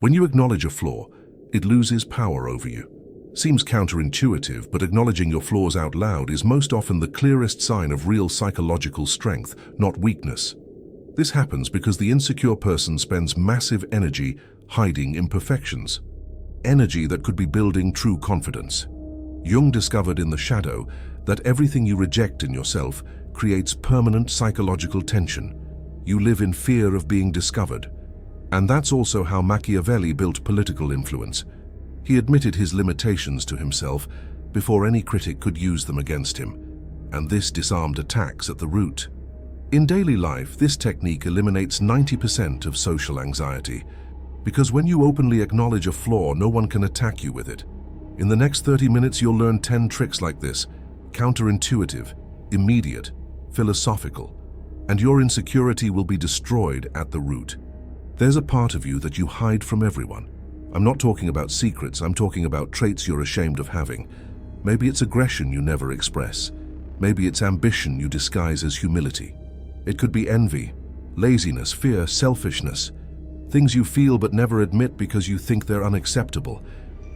When you acknowledge a flaw, it loses power over you. Seems counterintuitive, but acknowledging your flaws out loud is most often the clearest sign of real psychological strength, not weakness. This happens because the insecure person spends massive energy hiding imperfections. Energy that could be building true confidence. Jung discovered in the shadow that everything you reject in yourself creates permanent psychological tension. You live in fear of being discovered. And that's also how Machiavelli built political influence. He admitted his limitations to himself before any critic could use them against him, and this disarmed attacks at the root. In daily life, this technique eliminates 90% of social anxiety, because when you openly acknowledge a flaw, no one can attack you with it. In the next 30 minutes, you'll learn 10 tricks like this: counterintuitive, immediate, philosophical, and your insecurity will be destroyed at the root. There's a part of you that you hide from everyone. I'm not talking about secrets, I'm talking about traits you're ashamed of having. Maybe it's aggression you never express. Maybe it's ambition you disguise as humility. It could be envy, laziness, fear, selfishness. Things you feel but never admit because you think they're unacceptable.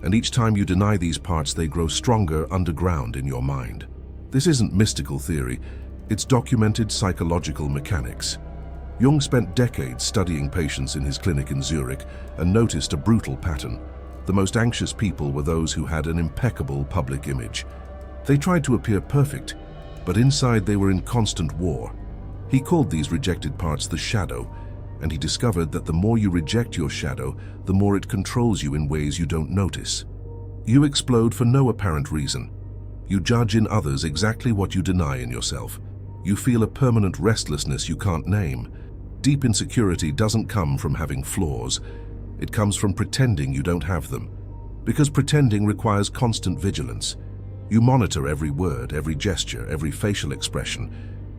And each time you deny these parts, they grow stronger underground in your mind. This isn't mystical theory, it's documented psychological mechanics. Jung spent decades studying patients in his clinic in Zurich and noticed a brutal pattern. The most anxious people were those who had an impeccable public image. They tried to appear perfect, but inside they were in constant war. He called these rejected parts the shadow, and he discovered that the more you reject your shadow, the more it controls you in ways you don't notice. You explode for no apparent reason. You judge in others exactly what you deny in yourself. You feel a permanent restlessness you can't name. Deep insecurity doesn't come from having flaws. It comes from pretending you don't have them. Because pretending requires constant vigilance. You monitor every word, every gesture, every facial expression.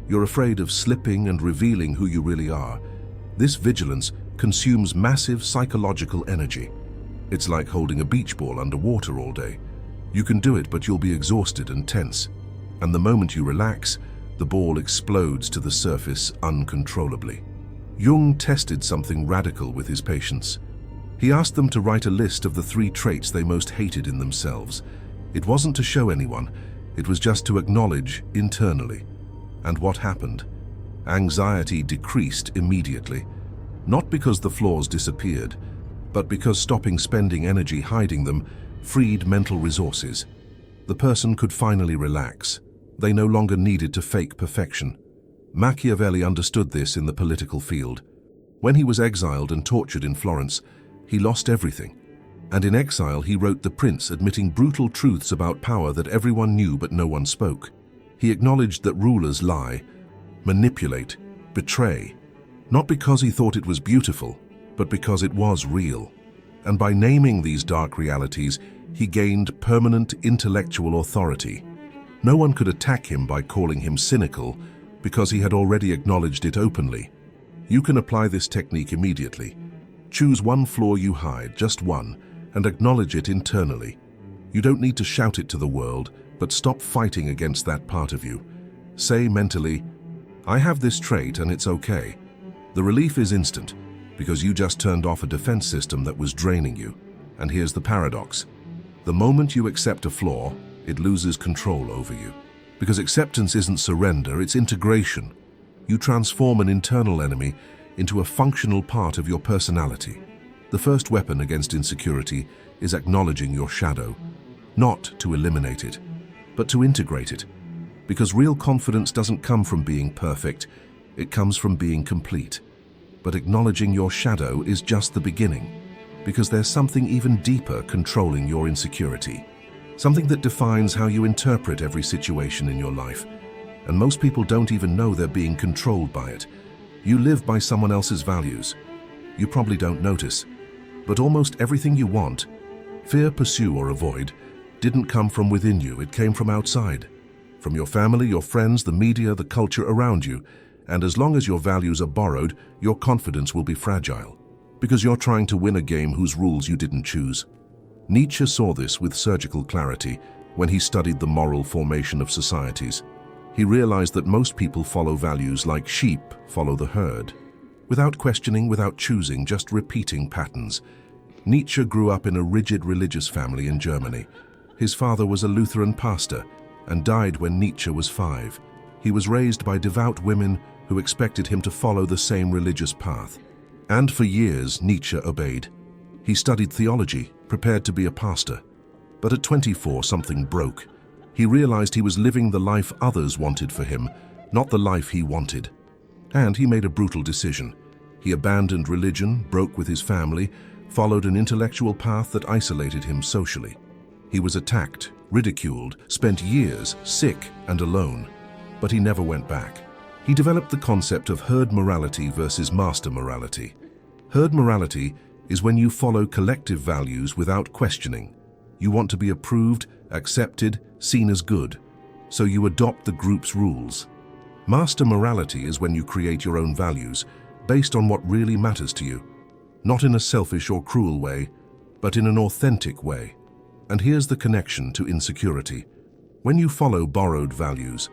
You're afraid of slipping and revealing who you really are. This vigilance consumes massive psychological energy. It's like holding a beach ball underwater all day. You can do it, but you'll be exhausted and tense. And the moment you relax, the ball explodes to the surface uncontrollably. Jung tested something radical with his patients. He asked them to write a list of the 3 traits they most hated in themselves. It wasn't to show anyone, it was just to acknowledge internally. And what happened? Anxiety decreased immediately, not because the flaws disappeared, but because stopping spending energy hiding them freed mental resources. The person could finally relax. They no longer needed to fake perfection. Machiavelli understood this in the political field. When he was exiled and tortured in Florence, he lost everything. And in exile, he wrote The Prince, admitting brutal truths about power that everyone knew but no one spoke. He acknowledged that rulers lie, manipulate, betray, not because he thought it was beautiful, but because it was real. And by naming these dark realities, he gained permanent intellectual authority. No one could attack him by calling him cynical, because he had already acknowledged it openly. You can apply this technique immediately. Choose one flaw you hide, just one, and acknowledge it internally. You don't need to shout it to the world, but stop fighting against that part of you. Say mentally, I have this trait and it's okay. The relief is instant, because you just turned off a defense system that was draining you. And here's the paradox. The moment you accept a flaw, it loses control over you. Because acceptance isn't surrender, it's integration. You transform an internal enemy into a functional part of your personality. The first weapon against insecurity is acknowledging your shadow, not to eliminate it, but to integrate it. Because real confidence doesn't come from being perfect, it comes from being complete. But acknowledging your shadow is just the beginning, because there's something even deeper controlling your insecurity. Something that defines how you interpret every situation in your life. And most people don't even know they're being controlled by it. You live by someone else's values. You probably don't notice. But almost everything you want, fear, pursue, or avoid, didn't come from within you, it came from outside. From your family, your friends, the media, the culture around you. And as long as your values are borrowed, your confidence will be fragile. Because you're trying to win a game whose rules you didn't choose. Nietzsche saw this with surgical clarity when he studied the moral formation of societies. He realized that most people follow values like sheep follow the herd, without questioning, without choosing, just repeating patterns. Nietzsche grew up in a rigid religious family in Germany. His father was a Lutheran pastor and died when Nietzsche was 5. He was raised by devout women who expected him to follow the same religious path. And for years, Nietzsche obeyed. He studied theology, prepared to be a pastor. But at 24, something broke. He realized he was living the life others wanted for him, not the life he wanted. And he made a brutal decision. He abandoned religion, broke with his family, followed an intellectual path that isolated him socially. He was attacked, ridiculed, spent years sick and alone. But he never went back. He developed the concept of herd morality versus master morality. Herd morality is when you follow collective values without questioning. You want to be approved, accepted, seen as good, so you adopt the group's rules. Master morality is when you create your own values, based on what really matters to you, not in a selfish or cruel way, but in an authentic way. And here's the connection to insecurity. When you follow borrowed values,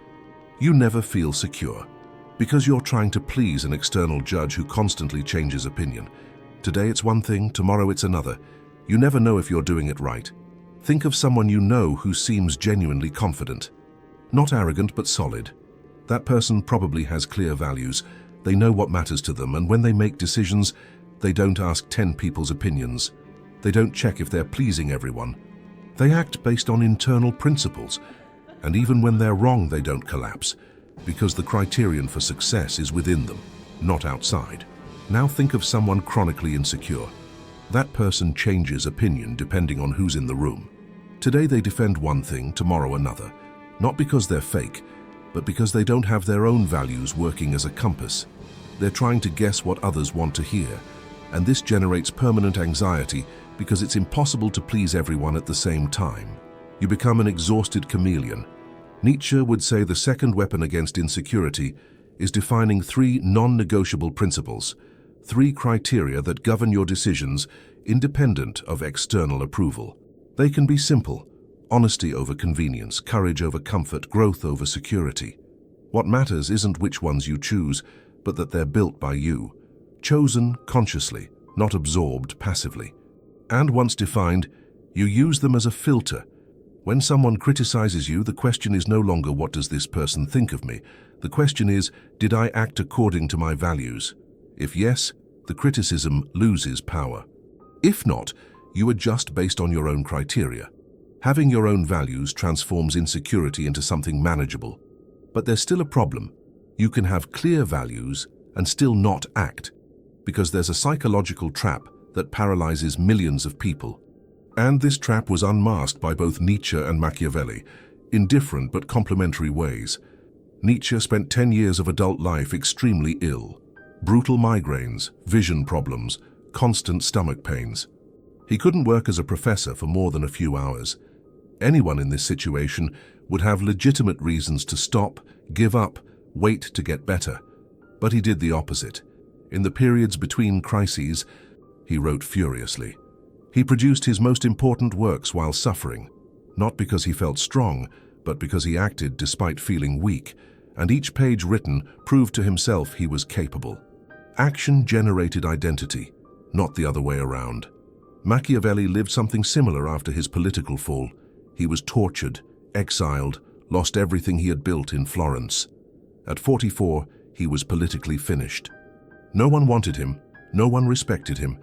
you never feel secure, because you're trying to please an external judge who constantly changes opinion. Today it's one thing, tomorrow it's another. You never know if you're doing it right. Think of someone you know who seems genuinely confident. Not arrogant, but solid. That person probably has clear values. They know what matters to them, and when they make decisions, they don't ask 10 people's opinions. They don't check if they're pleasing everyone. They act based on internal principles, and even when they're wrong, they don't collapse, because the criterion for success is within them, not outside. Now think of someone chronically insecure. That person changes opinion depending on who's in the room. Today they defend one thing, tomorrow another, not because they're fake, but because they don't have their own values working as a compass. They're trying to guess what others want to hear, and this generates permanent anxiety because it's impossible to please everyone at the same time. You become an exhausted chameleon. Nietzsche would say the second weapon against insecurity is defining 3 non-negotiable principles, 3 criteria that govern your decisions independent of external approval. They can be simple: honesty over convenience, courage over comfort, growth over security. What matters isn't which ones you choose, but that they're built by you, chosen consciously, not absorbed passively. And once defined, you use them as a filter. When someone criticizes you, the question is no longer what does this person think of me? The question is, did I act according to my values? If yes, the criticism loses power. If not, you adjust based on your own criteria. Having your own values transforms insecurity into something manageable. But there's still a problem. You can have clear values and still not act, because there's a psychological trap that paralyzes millions of people. And this trap was unmasked by both Nietzsche and Machiavelli, in different but complementary ways. Nietzsche spent 10 years of adult life extremely ill. Brutal migraines, vision problems, constant stomach pains. He couldn't work as a professor for more than a few hours. Anyone in this situation would have legitimate reasons to stop, give up, wait to get better. But he did the opposite. In the periods between crises, he wrote furiously. He produced his most important works while suffering, not because he felt strong, but because he acted despite feeling weak, and each page written proved to himself he was capable. Action generated identity, not the other way around. Machiavelli lived something similar after his political fall. He was tortured, exiled, lost everything he had built in Florence. At 44, he was politically finished. No one wanted him, no one respected him.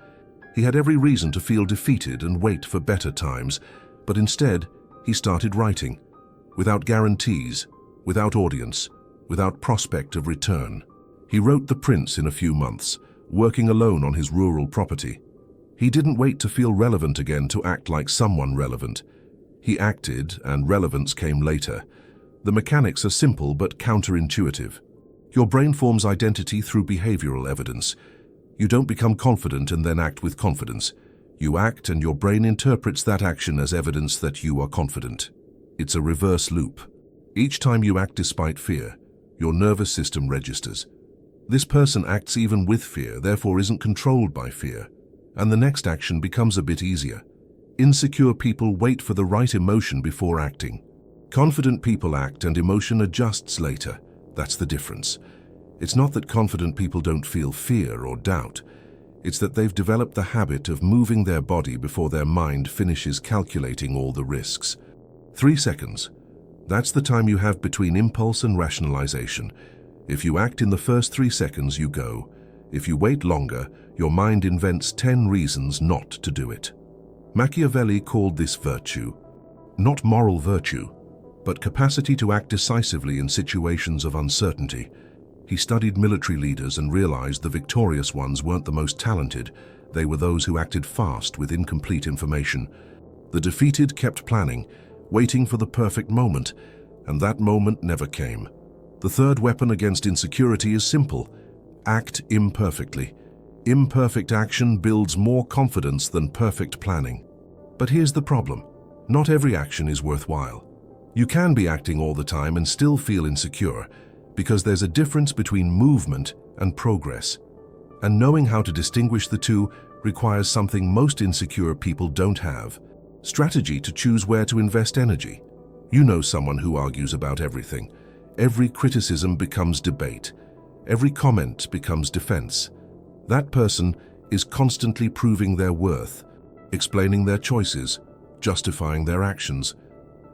He had every reason to feel defeated and wait for better times, but instead, he started writing. Without guarantees, without audience, without prospect of return. He wrote The Prince in a few months, working alone on his rural property. He didn't wait to feel relevant again to act like someone relevant. He acted, and relevance came later. The mechanics are simple but counterintuitive. Your brain forms identity through behavioral evidence. You don't become confident and then act with confidence. You act and your brain interprets that action as evidence that you are confident. It's a reverse loop. Each time you act despite fear, your nervous system registers. This person acts even with fear, therefore isn't controlled by fear. And the next action becomes a bit easier. Insecure people wait for the right emotion before acting. Confident people act and emotion adjusts later. That's the difference. It's not that confident people don't feel fear or doubt. It's that they've developed the habit of moving their body before their mind finishes calculating all the risks. 3 seconds. That's the time you have between impulse and rationalization. If you act in the first 3 seconds, you go. If you wait longer, your mind invents 10 reasons not to do it. Machiavelli called this virtue. Not moral virtue, but capacity to act decisively in situations of uncertainty. He studied military leaders and realized the victorious ones weren't the most talented. They were those who acted fast with incomplete information. The defeated kept planning, waiting for the perfect moment, and that moment never came. The third weapon against insecurity is simple: act imperfectly. Imperfect action builds more confidence than perfect planning. But here's the problem: not every action is worthwhile. You can be acting all the time and still feel insecure, because there's a difference between movement and progress. And knowing how to distinguish the two requires something most insecure people don't have: strategy to choose where to invest energy. You know someone who argues about everything. Every criticism becomes debate. Every comment becomes defense. That person is constantly proving their worth, explaining their choices, justifying their actions.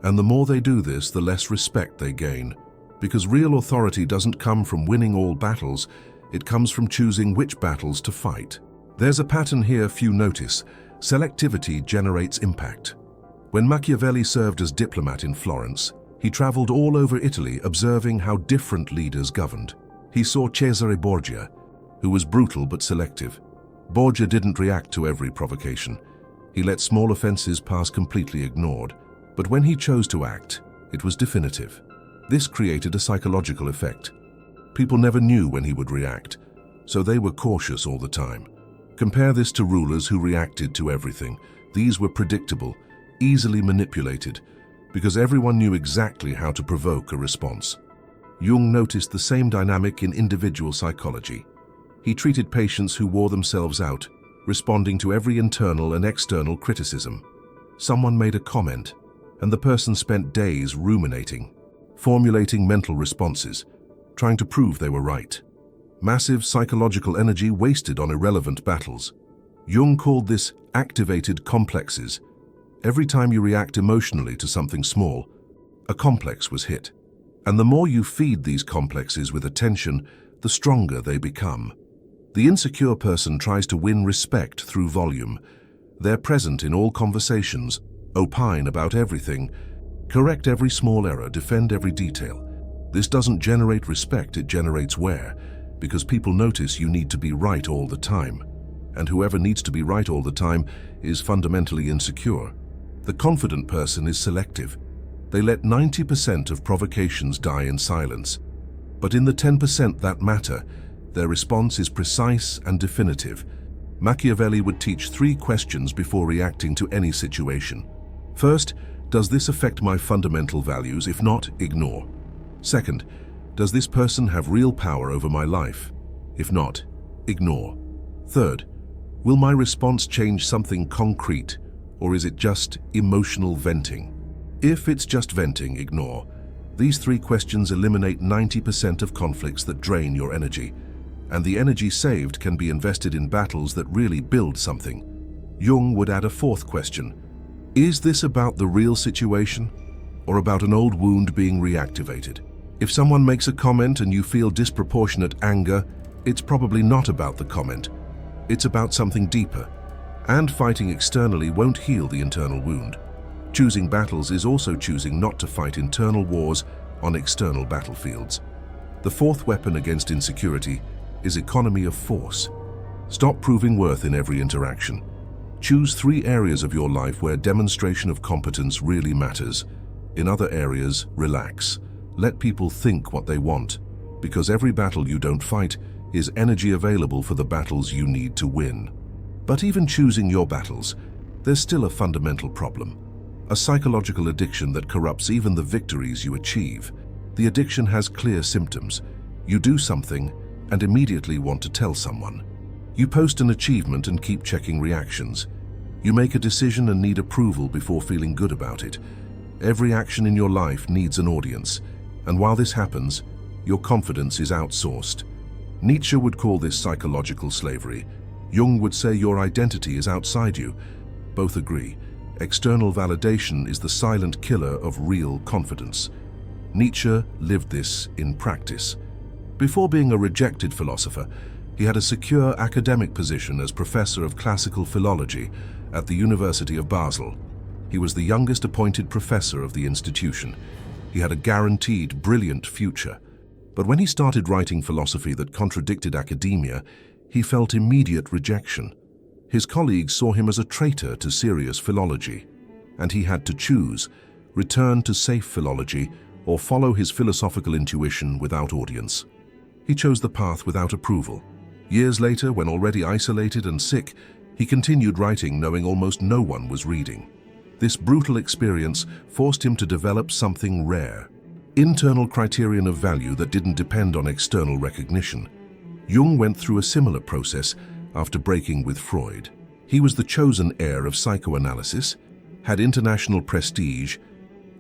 And the more they do this, the less respect they gain. Because real authority doesn't come from winning all battles, it comes from choosing which battles to fight. There's a pattern here few notice. Selectivity generates impact. When Machiavelli served as diplomat in Florence, he traveled all over Italy observing how different leaders governed. He saw Cesare Borgia, who was brutal but selective. Borgia didn't react to every provocation. He let small offenses pass completely ignored. But when he chose to act, it was definitive. This created a psychological effect. People never knew when he would react, so they were cautious all the time. Compare this to rulers who reacted to everything. These were predictable, easily manipulated, because everyone knew exactly how to provoke a response. Jung noticed the same dynamic in individual psychology. He treated patients who wore themselves out, responding to every internal and external criticism. Someone made a comment, and the person spent days ruminating, formulating mental responses, trying to prove they were right. Massive psychological energy wasted on irrelevant battles. Jung called this activated complexes. Every time you react emotionally to something small, a complex was hit. And the more you feed these complexes with attention, the stronger they become. The insecure person tries to win respect through volume. They're present in all conversations, opine about everything, correct every small error, defend every detail. This doesn't generate respect, it generates wear, because people notice you need to be right all the time. And whoever needs to be right all the time is fundamentally insecure. The confident person is selective. They let 90% of provocations die in silence. But in the 10% that matter, their response is precise and definitive. Machiavelli would teach 3 questions before reacting to any situation. First, does this affect my fundamental values? If not, ignore. Second, does this person have real power over my life? If not, ignore. Third, will my response change something concrete, or is it just emotional venting? If it's just venting, ignore. These 3 questions eliminate 90% of conflicts that drain your energy, and the energy saved can be invested in battles that really build something. Jung would add a 4th question. Is this about the real situation, or about an old wound being reactivated? If someone makes a comment and you feel disproportionate anger, it's probably not about the comment. It's about something deeper. And fighting externally won't heal the internal wound. Choosing battles is also choosing not to fight internal wars on external battlefields. The 4th weapon against insecurity is economy of force. Stop proving worth in every interaction. Choose 3 areas of your life where demonstration of competence really matters. In other areas, relax. Let people think what they want, because every battle you don't fight is energy available for the battles you need to win. But even choosing your battles, there's still a fundamental problem. A psychological addiction that corrupts even the victories you achieve. The addiction has clear symptoms. You do something and immediately want to tell someone. You post an achievement and keep checking reactions. You make a decision and need approval before feeling good about it. Every action in your life needs an audience, and while this happens, your confidence is outsourced. Nietzsche would call this psychological slavery. Jung would say your identity is outside you. Both agree. External validation is the silent killer of real confidence. Nietzsche lived this in practice. Before being a rejected philosopher, he had a secure academic position as professor of classical philology at the University of Basel. He was the youngest appointed professor of the institution. He had a guaranteed brilliant future. But when he started writing philosophy that contradicted academia, he felt immediate rejection. His colleagues saw him as a traitor to serious philology, and he had to choose: return to safe philology or follow his philosophical intuition without audience. He chose the path without approval. Years later, when already isolated and sick, he continued writing knowing almost no one was reading. This brutal experience forced him to develop something rare: internal criterion of value that didn't depend on external recognition. Jung went through a similar process after breaking with Freud. He was the chosen heir of psychoanalysis, had international prestige,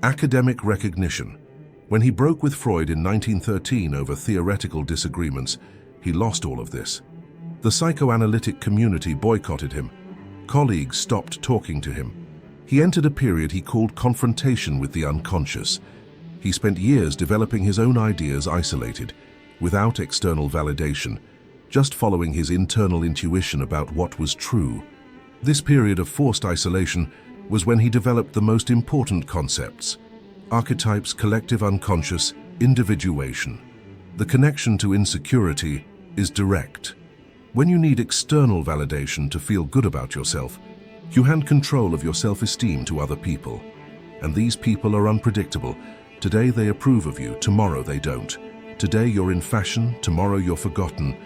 academic recognition. When he broke with Freud in 1913 over theoretical disagreements, he lost all of this. The psychoanalytic community boycotted him. Colleagues stopped talking to him. He entered a period he called confrontation with the unconscious. He spent years developing his own ideas isolated, without external validation, just following his internal intuition about what was true. This period of forced isolation was when he developed the most important concepts: archetypes, collective unconscious, individuation. The connection to insecurity is direct. When you need external validation to feel good about yourself, you hand control of your self-esteem to other people. And these people are unpredictable. Today they approve of you, tomorrow they don't. Today you're in fashion, tomorrow you're forgotten.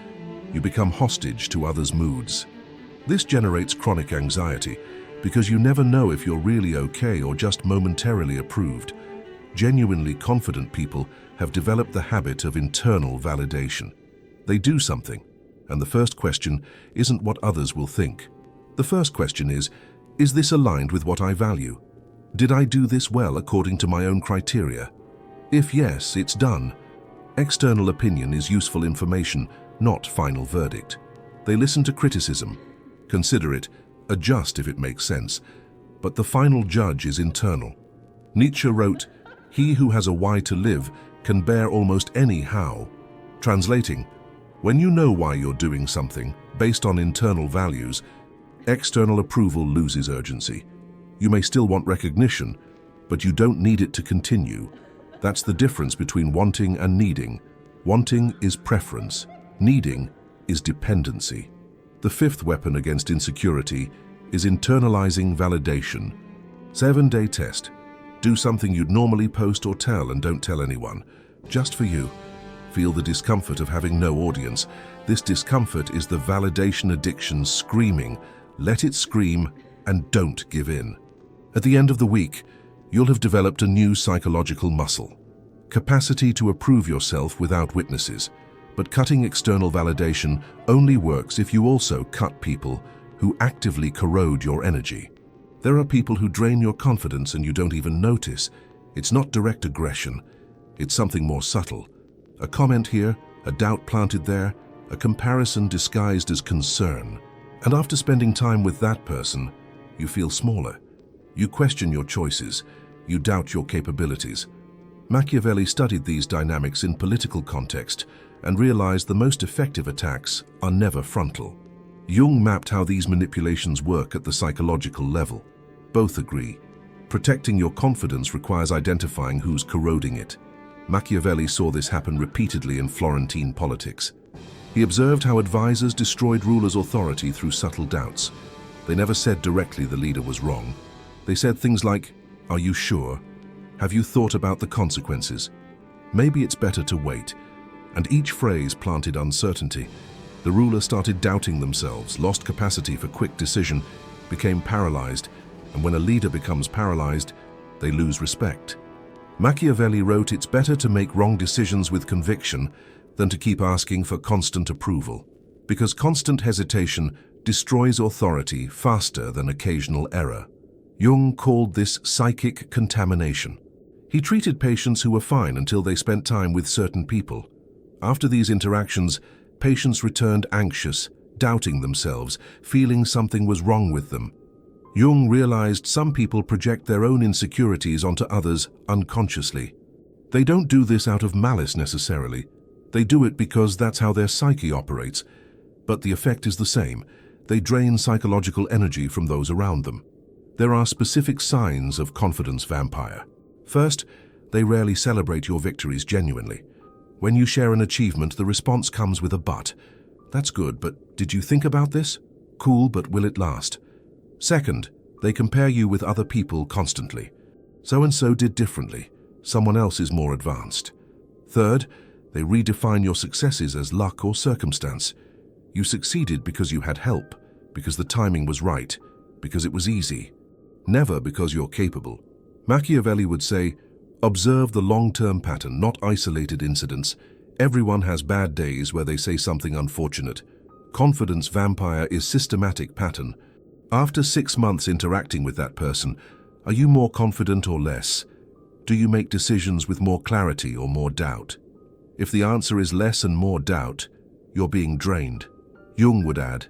You become hostage to others' moods. This generates chronic anxiety because you never know if you're really okay or just momentarily approved. Genuinely confident people have developed the habit of internal validation. They do something, and the first question isn't what others will think. The first question is this aligned with what I value? Did I do this well according to my own criteria? If yes, it's done. External opinion is useful information, not final verdict. They listen to criticism, consider it, adjust if it makes sense, but the final judge is internal. Nietzsche wrote, "He who has a why to live can bear almost any how." Translating, when you know why you're doing something based on internal values, external approval loses urgency. You may still want recognition, but you don't need it to continue. That's the difference between wanting and needing. Wanting is preference. Needing is dependency. The fifth weapon against insecurity is internalizing validation. 7-day test. Do something you'd normally post or tell and don't tell anyone. Just for you. Feel the discomfort of having no audience. This discomfort is the validation addiction screaming. Let it scream and don't give in. At the end of the week, you'll have developed a new psychological muscle. Capacity to approve yourself without witnesses. But cutting external validation only works if you also cut people who actively corrode your energy. There are people who drain your confidence and you don't even notice. It's not direct aggression. It's something more subtle. A comment here, a doubt planted there, a comparison disguised as concern. And after spending time with that person, you feel smaller. You question your choices. You doubt your capabilities. Machiavelli studied these dynamics in political context and realized the most effective attacks are never frontal. Jung mapped how these manipulations work at the psychological level. Both agree. Protecting your confidence requires identifying who's corroding it. Machiavelli saw this happen repeatedly in Florentine politics. He observed how advisors destroyed rulers' authority through subtle doubts. They never said directly the leader was wrong. They said things like, "Are you sure? Have you thought about the consequences? Maybe it's better to wait." And each phrase planted uncertainty. The ruler started doubting themselves, lost capacity for quick decision, became paralyzed, and when a leader becomes paralyzed, they lose respect. Machiavelli wrote, "It's better to make wrong decisions with conviction than to keep asking for constant approval, because constant hesitation destroys authority faster than occasional error." Jung called this psychic contamination. He treated patients who were fine until they spent time with certain people. After these interactions, patients returned anxious, doubting themselves, feeling something was wrong with them. Jung realized some people project their own insecurities onto others unconsciously. They don't do this out of malice necessarily. They do it because that's how their psyche operates. But the effect is the same. They drain psychological energy from those around them. There are specific signs of confidence vampire. First, they rarely celebrate your victories genuinely. When you share an achievement, the response comes with a but. That's good, but did you think about this? Cool, but will it last? Second, they compare you with other people constantly. So-and-so did differently. Someone else is more advanced. Third, they redefine your successes as luck or circumstance. You succeeded because you had help, because the timing was right, because it was easy. Never because you're capable. Machiavelli would say, observe the long-term pattern, not isolated incidents. Everyone has bad days where they say something unfortunate. Confidence vampire is systematic pattern. After 6 months interacting with that person, are you more confident or less? Do you make decisions with more clarity or more doubt? If the answer is less and more doubt, you're being drained. Jung would add,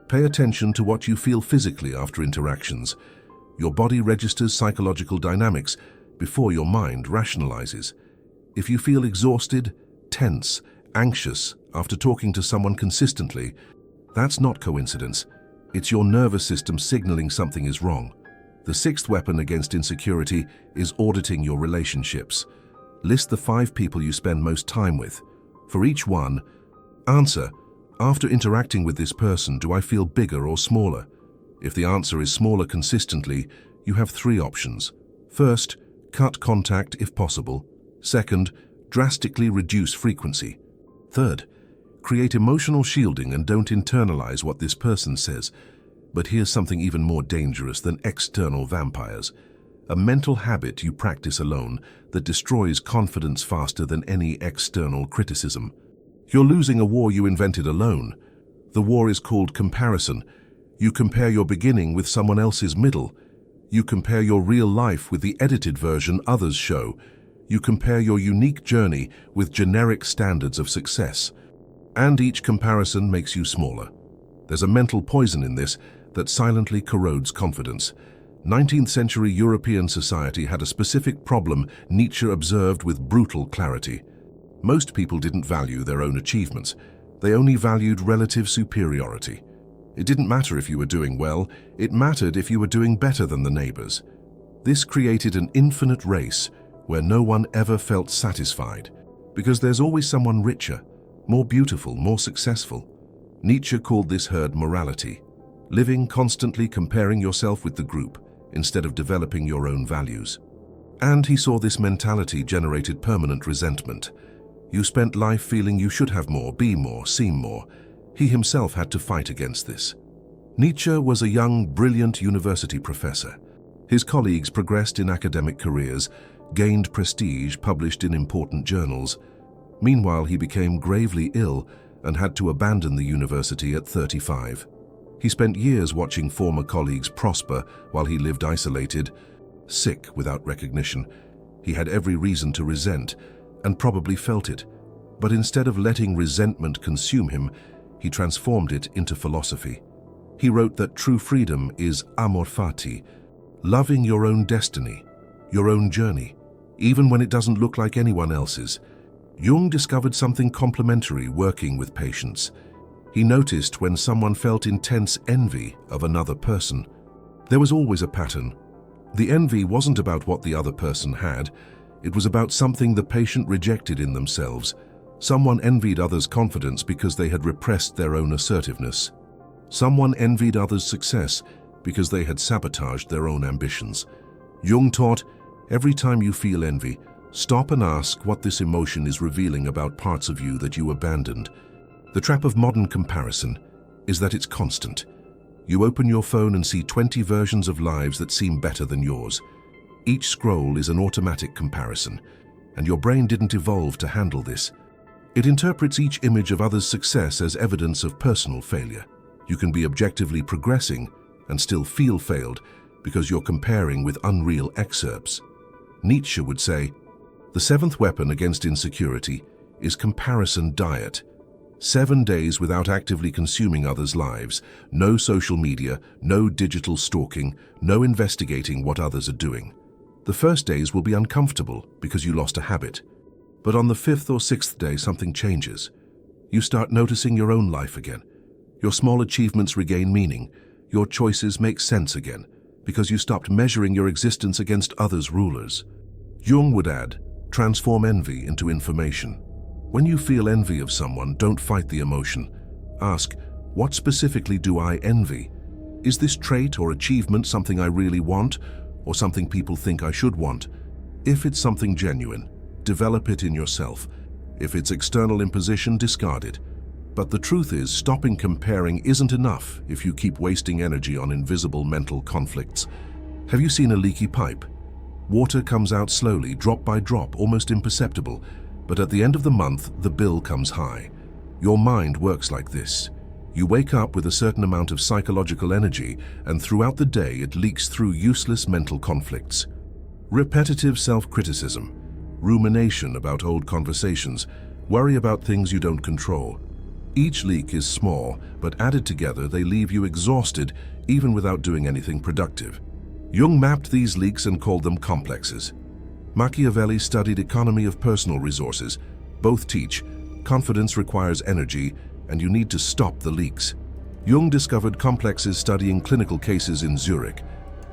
pay attention to what you feel physically after interactions. Your body registers psychological dynamics before your mind rationalizes. If you feel exhausted, tense, anxious after talking to someone consistently, that's not coincidence. It's your nervous system signaling something is wrong. The sixth weapon against insecurity is auditing your relationships. List the 5 people you spend most time with. For each one, answer, after interacting with this person, do I feel bigger or smaller? If the answer is smaller consistently, you have 3 options. First, cut contact if possible. Second, drastically reduce frequency. Third, create emotional shielding and don't internalize what this person says. But here's something even more dangerous than external vampires. A mental habit you practice alone that destroys confidence faster than any external criticism. You're losing a war you invented alone. The war is called comparison. You compare your beginning with someone else's middle. You compare your real life with the edited version others show. You compare your unique journey with generic standards of success. And each comparison makes you smaller. There's a mental poison in this that silently corrodes confidence. 19th century European society had a specific problem Nietzsche observed with brutal clarity. Most people didn't value their own achievements. They only valued relative superiority. It didn't matter if you were doing well, it mattered if you were doing better than the neighbors. This created an infinite race where no one ever felt satisfied, because there's always someone richer, more beautiful, more successful. Nietzsche called this herd morality, living constantly comparing yourself with the group instead of developing your own values. And he saw this mentality generated permanent resentment. You spent life feeling you should have more, be more, seem more. He himself had to fight against this. Nietzsche was a young, brilliant university professor. His colleagues progressed in academic careers, gained prestige, published in important journals. Meanwhile, he became gravely ill and had to abandon the university at 35. He spent years watching former colleagues prosper while he lived isolated, sick without recognition. He had every reason to resent, and probably felt it. But instead of letting resentment consume him, he transformed it into philosophy. He wrote that true freedom is amor fati, loving your own destiny, your own journey, even when it doesn't look like anyone else's. Jung discovered something complementary working with patients. He noticed when someone felt intense envy of another person, there was always a pattern. The envy wasn't about what the other person had, it was about something the patient rejected in themselves. Someone envied others' confidence because they had repressed their own assertiveness. Someone envied others' success because they had sabotaged their own ambitions. Jung taught, every time you feel envy, stop and ask what this emotion is revealing about parts of you that you abandoned. The trap of modern comparison is that it's constant. You open your phone and see 20 versions of lives that seem better than yours. Each scroll is an automatic comparison, and your brain didn't evolve to handle this. It interprets each image of others' success as evidence of personal failure. You can be objectively progressing and still feel failed because you're comparing with unreal excerpts. Nietzsche would say, the 7th weapon against insecurity is comparison diet. 7 days without actively consuming others' lives, no social media, no digital stalking, no investigating what others are doing. The first days will be uncomfortable because you lost a habit. But on the 5th or 6th day, something changes. You start noticing your own life again. Your small achievements regain meaning. Your choices make sense again, because you stopped measuring your existence against others' rulers. Jung would add, transform envy into information. When you feel envy of someone, don't fight the emotion. Ask, what specifically do I envy? Is this trait or achievement something I really want, or something people think I should want? If it's something genuine, develop it in yourself. If it's external imposition, discard it. But the truth is, stopping comparing isn't enough if you keep wasting energy on invisible mental conflicts. Have you seen a leaky pipe? Water comes out slowly, drop by drop, almost imperceptible. But at the end of the month, the bill comes high. Your mind works like this. You wake up with a certain amount of psychological energy, and throughout the day it leaks through useless mental conflicts. Repetitive self-criticism, rumination about old conversations, worry about things you don't control. Each leak is small, but added together they leave you exhausted even without doing anything productive. Jung mapped these leaks and called them complexes. Machiavelli studied economy of personal resources. Both teach, confidence requires energy, and you need to stop the leaks. Jung discovered complexes studying clinical cases in Zurich.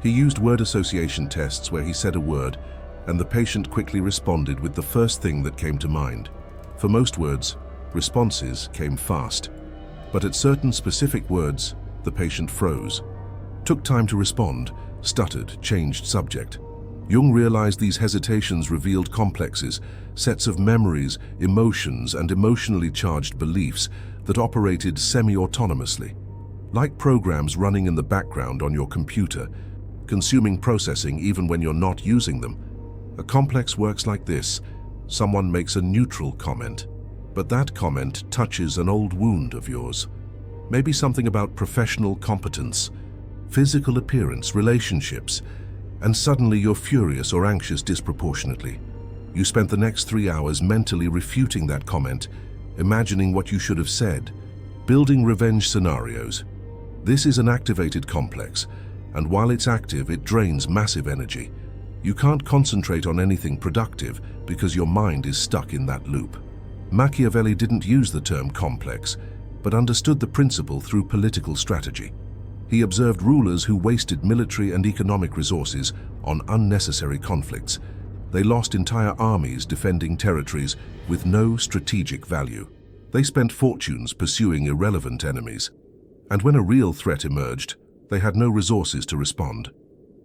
He used word association tests where he said a word, and the patient quickly responded with the first thing that came to mind. For most words, responses came fast. But at certain specific words, the patient froze. Took time to respond, stuttered, changed subject. Jung realized these hesitations revealed complexes, sets of memories, emotions, and emotionally charged beliefs that operated semi-autonomously. Like programs running in the background on your computer, consuming processing even when you're not using them. A complex works like this. Someone makes a neutral comment, but that comment touches an old wound of yours. Maybe something about professional competence, physical appearance, relationships, and suddenly you're furious or anxious disproportionately. You spent the next 3 hours mentally refuting that comment, imagining what you should have said, building revenge scenarios. This is an activated complex, and while it's active, it drains massive energy. You can't concentrate on anything productive because your mind is stuck in that loop. Machiavelli didn't use the term complex, but understood the principle through political strategy. He observed rulers who wasted military and economic resources on unnecessary conflicts. They lost entire armies defending territories with no strategic value. They spent fortunes pursuing irrelevant enemies. And when a real threat emerged, they had no resources to respond.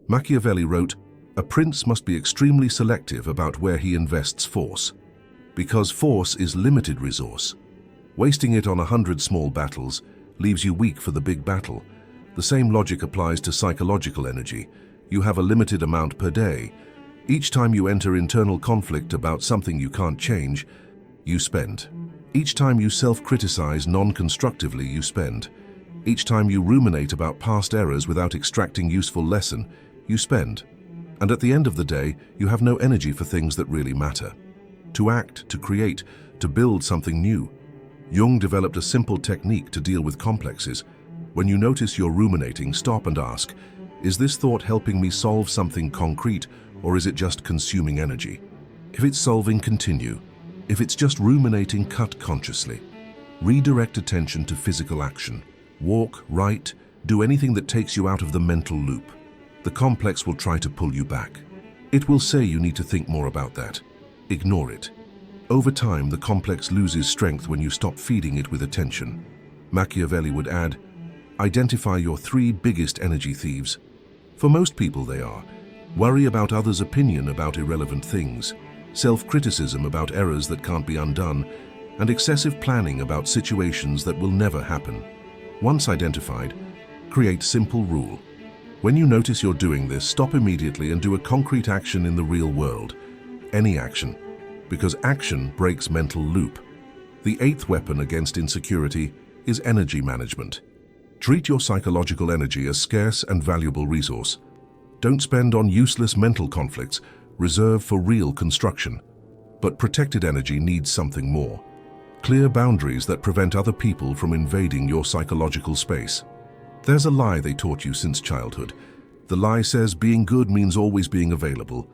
Machiavelli wrote, "A prince must be extremely selective about where he invests force, because force is limited resource. Wasting it on 100 small battles leaves you weak for the big battle. The same logic applies to psychological energy. You have a limited amount per day. Each time you enter internal conflict about something you can't change, you spend. Each time you self-criticize non-constructively, you spend. Each time you ruminate about past errors without extracting useful lesson, you spend. And at the end of the day, you have no energy for things that really matter. To act, to create, to build something new." Jung developed a simple technique to deal with complexes. When you notice you're ruminating, stop and ask, is this thought helping me solve something concrete, or is it just consuming energy? If it's solving, continue. If it's just ruminating, cut consciously. Redirect attention to physical action. Walk, write, do anything that takes you out of the mental loop. The complex will try to pull you back. It will say you need to think more about that. Ignore it. Over time, the complex loses strength when you stop feeding it with attention. Machiavelli would add, identify your 3 biggest energy thieves. For most people they are: worry about others' opinion about irrelevant things, self-criticism about errors that can't be undone, and excessive planning about situations that will never happen. Once identified, create simple rule. When you notice you're doing this, stop immediately and do a concrete action in the real world. Any action, because action breaks mental loop. The 8th weapon against insecurity is energy management. Treat your psychological energy as scarce and valuable resource. Don't spend on useless mental conflicts, reserve for real construction. But protected energy needs something more. Clear boundaries that prevent other people from invading your psychological space. There's a lie they taught you since childhood. The lie says being good means always being available,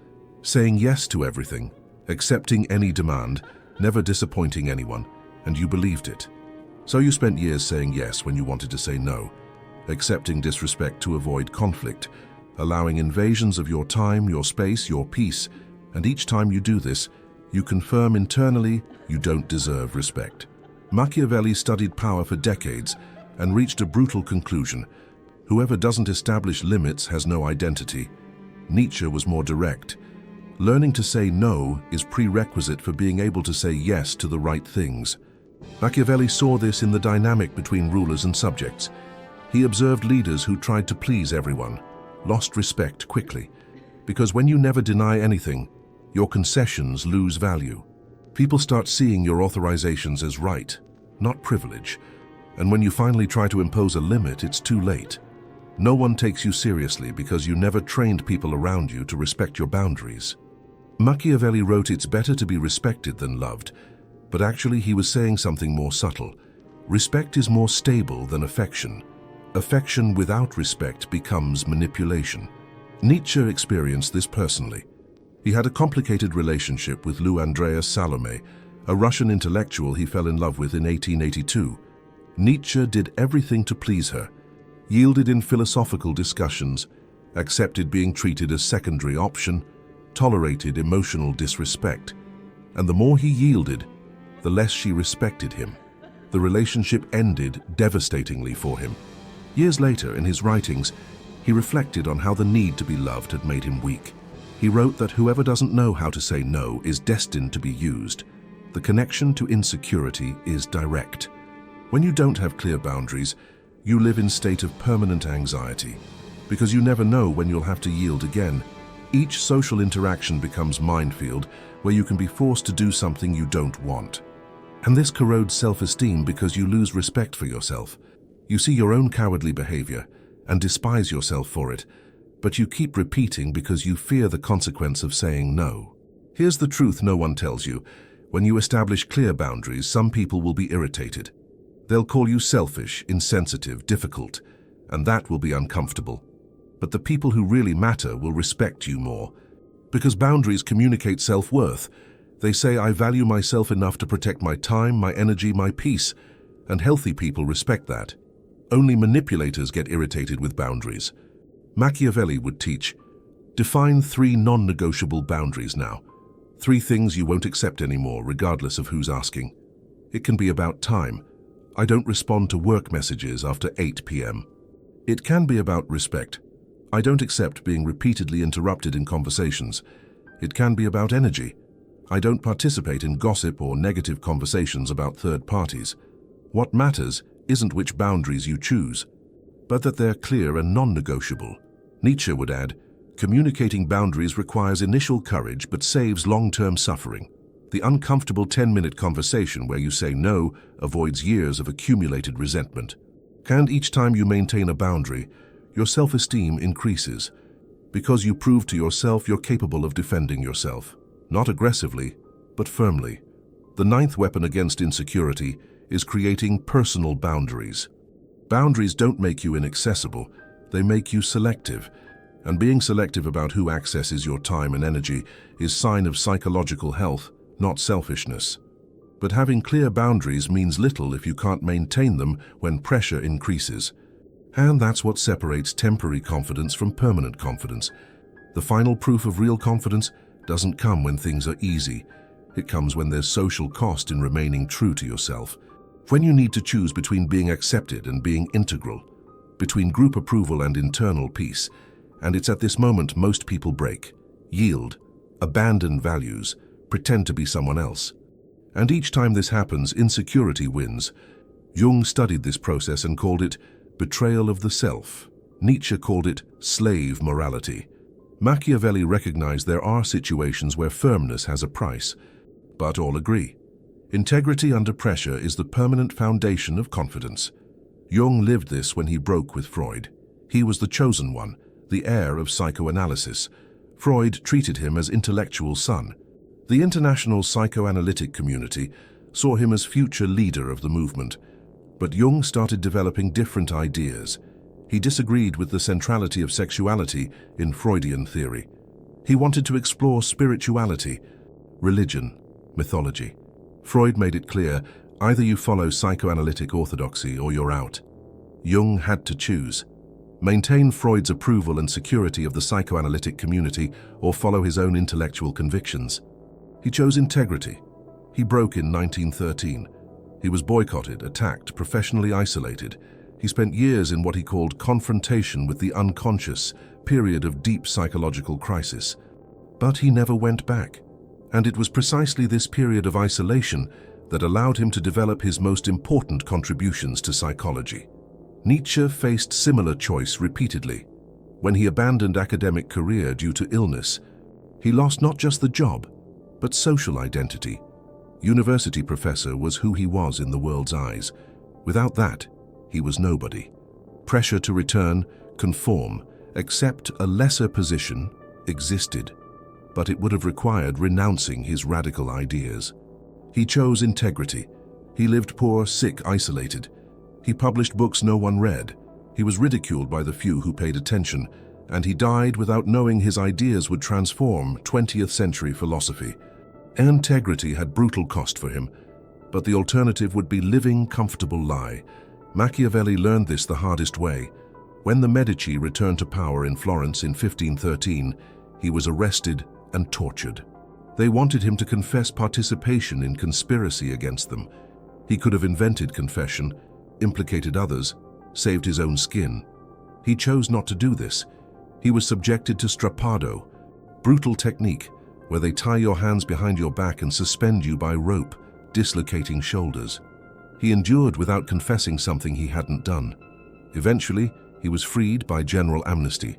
saying yes to everything, accepting any demand, never disappointing anyone, and you believed it. So you spent years saying yes when you wanted to say no, accepting disrespect to avoid conflict, allowing invasions of your time, your space, your peace, and each time you do this, you confirm internally you don't deserve respect. Machiavelli studied power for decades and reached a brutal conclusion. Whoever doesn't establish limits has no identity. Nietzsche was more direct. Learning to say no is prerequisite for being able to say yes to the right things. Machiavelli saw this in the dynamic between rulers and subjects. He observed leaders who tried to please everyone, lost respect quickly, because when you never deny anything, your concessions lose value. People start seeing your authorizations as right, not privilege, and when you finally try to impose a limit, it's too late. No one takes you seriously because you never trained people around you to respect your boundaries. Machiavelli wrote, "It's better to be respected than loved," but actually he was saying something more subtle. Respect is more stable than affection. Affection without respect becomes manipulation. Nietzsche experienced this personally. He had a complicated relationship with Lou Andreas Salome, a Russian intellectual he fell in love with in 1882. Nietzsche did everything to please her, yielded in philosophical discussions, accepted being treated as secondary option, tolerated emotional disrespect. And the more he yielded, the less she respected him. The relationship ended devastatingly for him. Years later, in his writings, he reflected on how the need to be loved had made him weak. He wrote that whoever doesn't know how to say no is destined to be used. The connection to insecurity is direct. When you don't have clear boundaries, you live in a state of permanent anxiety, because you never know when you'll have to yield again. Each social interaction becomes minefield where you can be forced to do something you don't want. And this corrodes self-esteem because you lose respect for yourself. You see your own cowardly behavior and despise yourself for it, but you keep repeating because you fear the consequence of saying no. Here's the truth no one tells you. When you establish clear boundaries, some people will be irritated. They'll call you selfish, insensitive, difficult, and that will be uncomfortable. But the people who really matter will respect you more. Because boundaries communicate self-worth. They say, I value myself enough to protect my time, my energy, my peace, and healthy people respect that. Only manipulators get irritated with boundaries. Machiavelli would teach, define 3 non-negotiable boundaries now. 3 things you won't accept anymore, regardless of who's asking. It can be about time. I don't respond to work messages after 8 p.m. It can be about respect. I don't accept being repeatedly interrupted in conversations. It can be about energy. I don't participate in gossip or negative conversations about third parties. What matters isn't which boundaries you choose, but that they're clear and non-negotiable. Nietzsche would add, communicating boundaries requires initial courage but saves long-term suffering. The uncomfortable 10-minute conversation where you say no avoids years of accumulated resentment. And each time you maintain a boundary, your self-esteem increases, because you prove to yourself you're capable of defending yourself, not aggressively, but firmly. The 9th weapon against insecurity is creating personal boundaries. Boundaries don't make you inaccessible, they make you selective. And being selective about who accesses your time and energy is a sign of psychological health, not selfishness. But having clear boundaries means little if you can't maintain them when pressure increases. And that's what separates temporary confidence from permanent confidence. The final proof of real confidence doesn't come when things are easy. It comes when there's social cost in remaining true to yourself. When you need to choose between being accepted and being integral, between group approval and internal peace, and it's at this moment most people break, yield, abandon values, pretend to be someone else. And each time this happens, insecurity wins. Jung studied this process and called it betrayal of the self. Nietzsche called it slave morality. Machiavelli recognized there are situations where firmness has a price, but all agree. Integrity under pressure is the permanent foundation of confidence. Jung lived this when he broke with Freud. He was the chosen one, the heir of psychoanalysis. Freud treated him as intellectual son. The international psychoanalytic community, saw him as future leader of the movement. But Jung started developing different ideas. He disagreed with the centrality of sexuality in Freudian theory. He wanted to explore spirituality, religion, mythology. Freud made it clear, either you follow psychoanalytic orthodoxy or you're out. Jung had to choose. Maintain Freud's approval and security of the psychoanalytic community or follow his own intellectual convictions. He chose integrity. He broke in 1913. He was boycotted, attacked, professionally isolated. He spent years in what he called confrontation with the unconscious, period of deep psychological crisis. But he never went back. And it was precisely this period of isolation that allowed him to develop his most important contributions to psychology. Nietzsche faced similar choice repeatedly. When he abandoned academic career due to illness, he lost not just the job, but social identity. University professor was who he was in the world's eyes. Without that, he was nobody. Pressure to return, conform, accept a lesser position existed, but it would have required renouncing his radical ideas. He chose integrity. He lived poor, sick, isolated. He published books no one read. He was ridiculed by the few who paid attention, and he died without knowing his ideas would transform 20th century philosophy. Integrity had brutal cost for him, but the alternative would be living comfortable lie. Machiavelli learned this the hardest way. When the Medici returned to power in Florence in 1513, he was arrested and tortured. They wanted him to confess participation in conspiracy against them. He could have invented confession, implicated others, saved his own skin. He chose not to do this. He was subjected to strappado, brutal technique, where they tie your hands behind your back and suspend you by rope, dislocating shoulders. He endured without confessing something he hadn't done. Eventually, he was freed by general amnesty,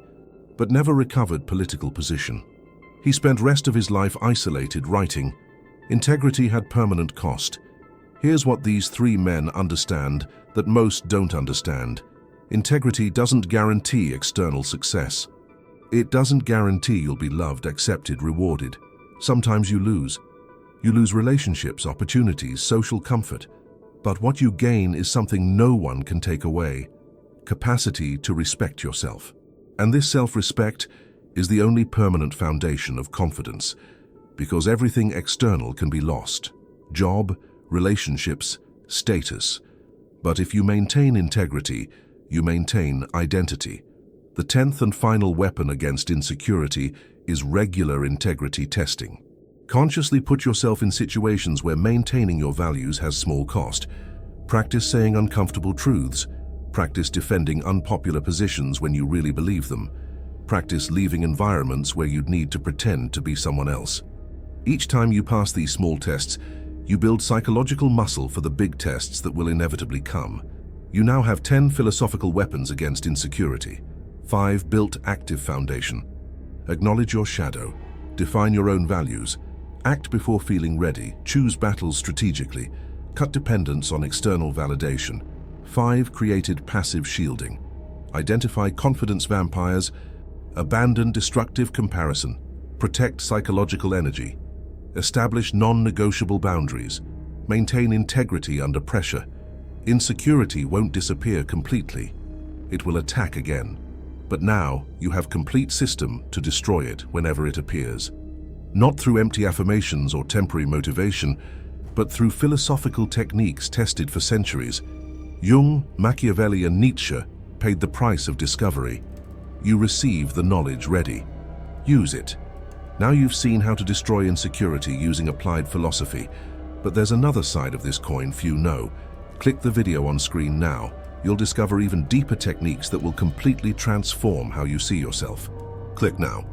but never recovered political position. He spent rest of his life isolated, writing, "Integrity had permanent cost. Here's what these three men understand that most don't understand. Integrity doesn't guarantee external success. It doesn't guarantee you'll be loved, accepted, rewarded. Sometimes you lose. You lose relationships, opportunities, social comfort. But what you gain is something no one can take away: capacity to respect yourself. And this self-respect is the only permanent foundation of confidence, because everything external can be lost: job, relationships, status. But if you maintain integrity, you maintain identity. The 10th and final weapon against insecurity is regular integrity testing. Consciously put yourself in situations where maintaining your values has small cost. Practice saying uncomfortable truths. Practice defending unpopular positions when you really believe them. Practice leaving environments where you'd need to pretend to be someone else. Each time you pass these small tests, you build psychological muscle for the big tests that will inevitably come. You now have 10 philosophical weapons against insecurity. 5 built active foundation. Acknowledge your shadow. Define your own values. Act before feeling ready. Choose battles strategically. Cut dependence on external validation. 5 created passive shielding. Identify confidence vampires. Abandon destructive comparison. Protect psychological energy. Establish non-negotiable boundaries. Maintain integrity under pressure. Insecurity won't disappear completely. It will attack again. But now you have complete system to destroy it whenever it appears. Not through empty affirmations or temporary motivation, but through philosophical techniques tested for centuries. Jung, Machiavelli, and Nietzsche paid the price of discovery. You receive the knowledge ready. Use it. Now you've seen how to destroy insecurity using applied philosophy, but there's another side of this coin few know. Click the video on screen now. You'll discover even deeper techniques that will completely transform how you see yourself. Click now.